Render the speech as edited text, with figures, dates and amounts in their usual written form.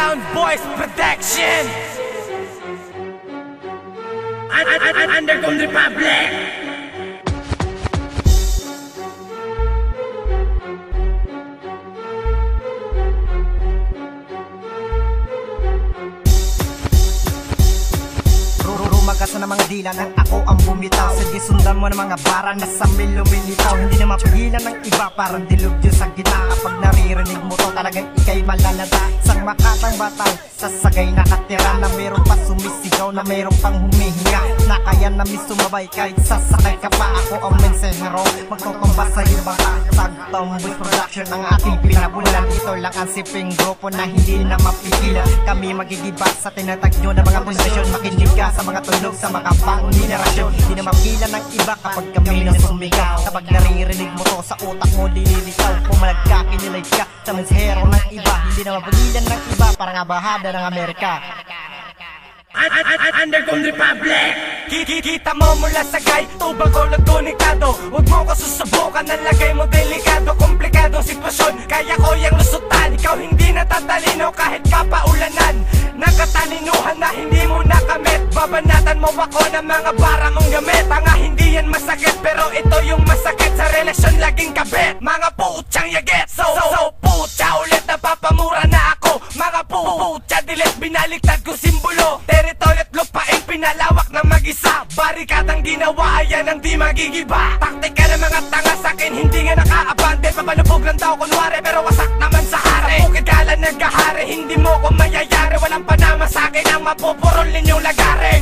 Sound Boys Production. Underground Republic. Rumagasan ng mga dila nang ako ang bumitaw. Sige, sundan mo ng mga bara na sa lumilitaw. Hindi na mapigilan ng iba, parang dilugyo sa gitna. Kapag naririnig mo to, talagang ikay malalata. Isang makatang batang sasagay nakatira, na meron pa sumisigaw, na meron pang humihinga, na kaya namin sumabay kahit sasakay ka pa. Ako ang mensahero, magtutumba sa ibang Sound Boys Production ang ating pinabulan. Ito lang ang siping grupo na hindi na mapigilan. Kami magigiba sa tinatag nyo na mga posisyon. Makinig ka sa mga tunog sa mga bagong henerasyon. Hindi na mapigilan ng iba kapag kami na sumigaw. Kapag naririnig mo to, sa utak mo lilitaw. Pumalag ka, kinilig ka sa mensahero ng iba. Hindi na mapigilan ng iba, parang abahada ng Amerika. Underground Republic. Kita mo mula sa gay, tubag ko nagkonektado. Huwag mo ko susubukan, ang lagay mo delikado. Komplikadong sitwasyon, kaya ko yung lusutan. Ikaw hindi natatalino kahit kapaulanan. Nakatalinuhan na hindi mo nakamit. Babanatan mo ako ng mga bara mong gamit. Tanga hindi yan masakit, pero ito yung masakit sa relasyon laging kabit. Mga putyang yaget, so putya ulit napapamura na ako. Mga putya dilit, binaliktad ko simbolo. Teritoryo't lupain pinalawak ng mag-isa. Barikadang ginawa, ayan ang di magigiba. Taktika ng mga tanga sa'kin, hindi nga nakaabante. Papalubog lang daw kunwari, pero wasak naman sa hari. Sa bukid kala naghahari, hindi mo ko mayayari. Walang panama sa'kin ang mapupurol ninyong lagari.